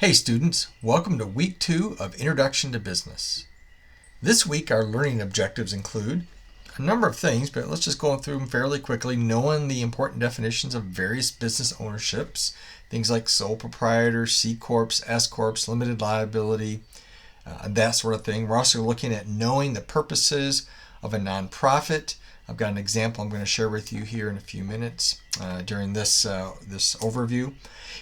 Hey students, welcome to week 2 of Introduction to Business. This week our learning objectives include a number of things, but let's just go through them fairly quickly, knowing the important definitions of various business ownerships, things like sole proprietor, C Corps, S Corps, limited liability, that sort of thing. We're also looking at knowing the purposes of a nonprofit. I've got an example I'm going to share with you here in a few minutes during this overview.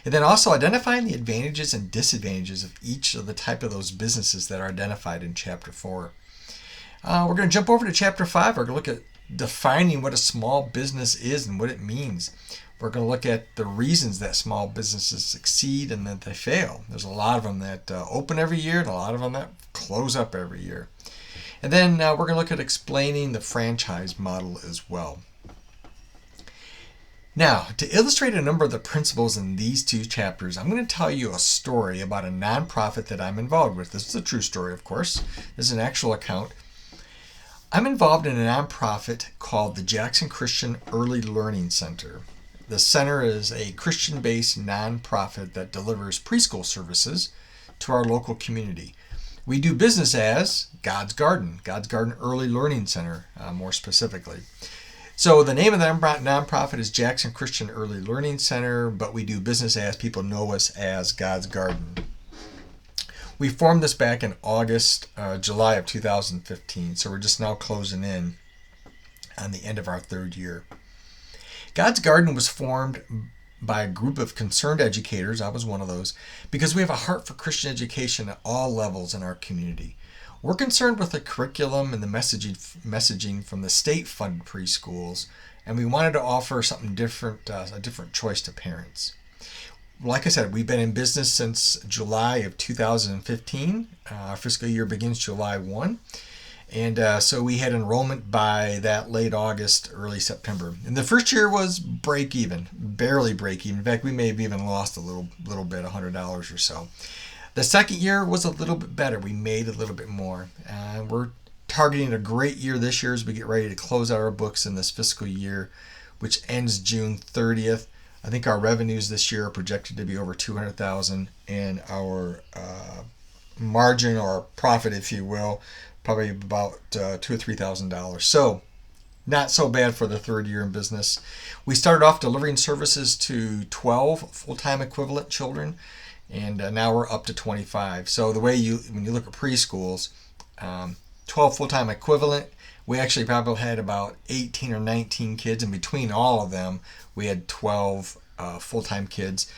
And then also identifying the advantages and disadvantages of each of the type of those businesses that are identified in Chapter 4. We're going to jump over to Chapter 5. We're going to look at defining what a small business is and what it means. We're going to look at the reasons that small businesses succeed and that they fail. There's a lot of them that open every year and a lot of them that close up every year. And then we're going to look at explaining the franchise model as well. Now, to illustrate a number of the principles in these two chapters, I'm going to tell you a story about a nonprofit that I'm involved with. This is a true story, of course. This is an actual account. I'm involved in a nonprofit called the Jackson Christian Early Learning Center. The center is a Christian-based nonprofit that delivers preschool services to our local community. We do business as God's Garden Early Learning Center, more specifically. So the name of the nonprofit is Jackson Christian Early Learning Center, but we do business as, people know us as God's Garden. We formed this back in July of 2015, so we're just now closing in on the end of our third year. God's Garden was formed by a group of concerned educators, I was one of those, because we have a heart for Christian education at all levels in our community. We're concerned with the curriculum and the messaging from the state-funded preschools, and we wanted to offer something different, a different choice to parents. Like I said, we've been in business since July of 2015. Our fiscal year begins July 1. And so we had enrollment by that late August, early September. And the first year was break even, barely break even. In fact, we may have even lost a little bit, $100 or so. The second year was a little bit better. We made a little bit more. We're targeting a great year this year as we get ready to close out our books in this fiscal year, which ends June 30th. I think our revenues this year are projected to be over $200,000, and our margin or profit, if you will, probably about $2,000 or $3,000. So not so bad for the third year in business. We started off delivering services to 12 full-time equivalent children, and now we're up to 25. So the way when you look at preschools, 12 full-time equivalent, we actually probably had about 18 or 19 kids, and between all of them, we had 12 full-time kids.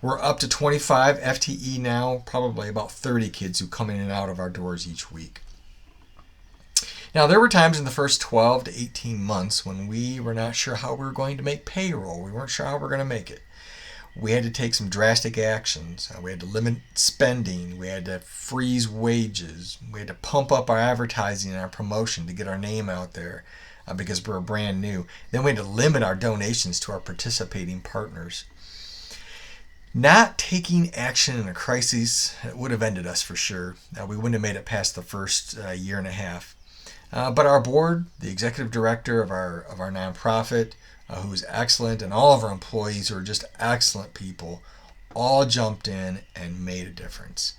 We're up to 25 FTE now, probably about 30 kids who come in and out of our doors each week. Now, there were times in the first 12 to 18 months when we were not sure how we were going to make payroll. We weren't sure how we were going to make it. We had to take some drastic actions. We had to limit spending. We had to freeze wages. We had to pump up our advertising and our promotion to get our name out there because we're brand new. Then we had to limit our donations to our participating partners. Not taking action in a crisis would have ended us for sure. We wouldn't have made it past the first year and a half. But our board, the executive director of our nonprofit, who is excellent, and all of our employees who are just excellent people, all jumped in and made a difference.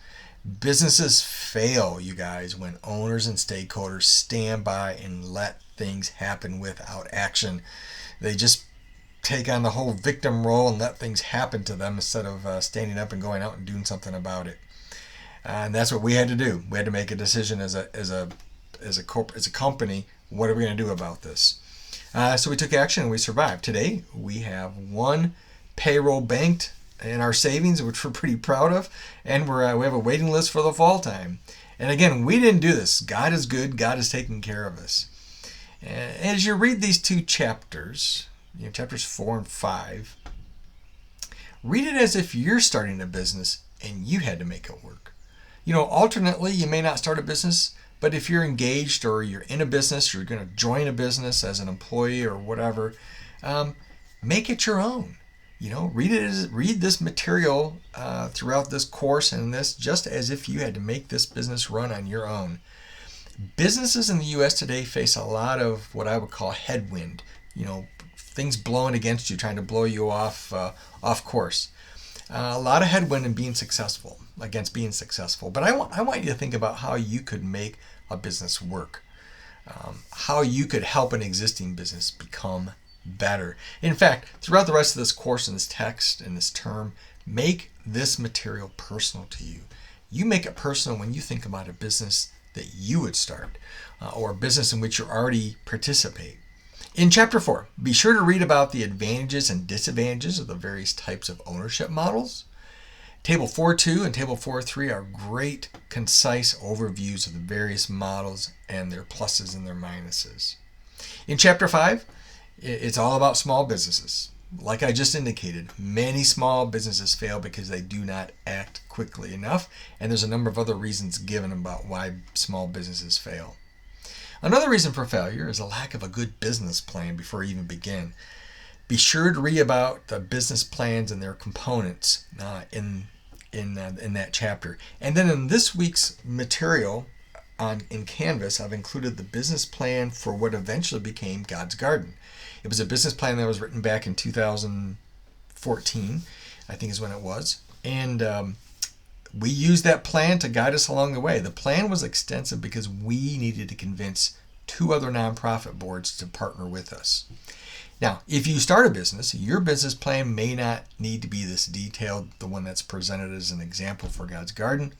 Businesses fail, you guys, when owners and stakeholders stand by and let things happen without action. They just take on the whole victim role and let things happen to them instead of standing up and going out and doing something about it. And that's what we had to do. We had to make a decision as a company. What are we going to do about this? So we took action and we survived. Today we have one payroll banked in our savings, which we're pretty proud of, and we have a waiting list for the fall time. And again, we didn't do this. God is good. God is taking care of us. As you read these two chapters, chapters 4 and 5, read it as if you're starting a business and you had to make it work. Alternately, you may not start a business, but if you're engaged or you're in a business, you're going to join a business as an employee or whatever, make it your own. Read this material throughout this course and this just as if you had to make this business run on your own. Businesses in the U.S. today face a lot of what I would call headwind. Things blowing against you, trying to blow you off course. A lot of headwind in being successful. against being successful. But I want you to think about how you could make a business work, how you could help an existing business become better. In fact, throughout the rest of this course and this text and this term, make this material personal to you. You make it personal when you think about a business that you would start or a business in which you already participate. In Chapter 4, be sure to read about the advantages and disadvantages of the various types of ownership models. Table 4.2 and Table 4.3 are great, concise overviews of the various models and their pluses and their minuses. In Chapter 5, it's all about small businesses. Like I just indicated, many small businesses fail because they do not act quickly enough, and there's a number of other reasons given about why small businesses fail. Another reason for failure is a lack of a good business plan before you even begin. Be sure to read about the business plans and their components in that chapter. And then in this week's material in Canvas, I've included the business plan for what eventually became God's Garden. It was a business plan that was written back in 2014, I think is when it was. And we used that plan to guide us along the way. The plan was extensive because we needed to convince 2 other nonprofit boards to partner with us. Now, if you start a business, your business plan may not need to be this detailed, the one that's presented as an example for God's Garden,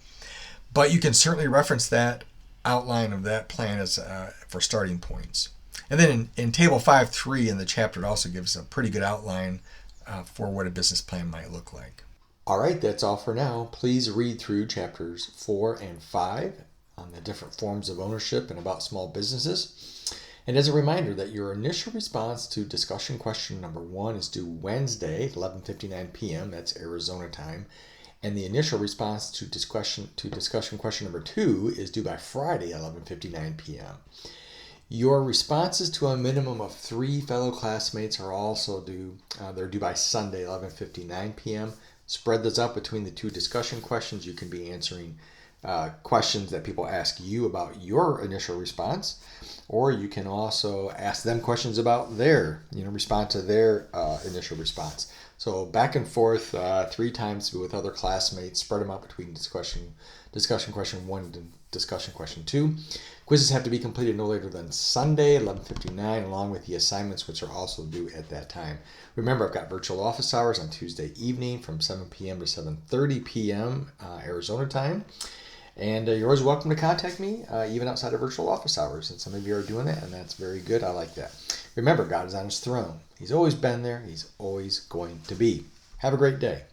but you can certainly reference that outline of that plan as for starting points. And then in Table 5.3 in the chapter, it also gives a pretty good outline for what a business plan might look like. All right, that's all for now. Please read through chapters 4 and 5 on the different forms of ownership and about small businesses. And as a reminder that your initial response to discussion question number 1 is due Wednesday at 11:59 p.m. That's Arizona time. And the initial response to discussion question number 2 is due by Friday at 11:59 p.m. Your responses to a minimum of 3 fellow classmates are also due. They're due by Sunday, 11:59 p.m. Spread those out between the 2 discussion questions. You can be answering questions that people ask you about your initial response, or you can also ask them questions about respond to their initial response. So back and forth 3 times with other classmates. Spread them out between discussion question 1 and discussion question 2. Quizzes have to be completed no later than Sunday, 11:59, along with the assignments, which are also due at that time. Remember, I've got virtual office hours on Tuesday evening from 7 p.m. to 7:30 p.m. Arizona time. And you're always welcome to contact me, even outside of virtual office hours. And some of you are doing that, and that's very good. I like that. Remember, God is on his throne. He's always been there. He's always going to be. Have a great day.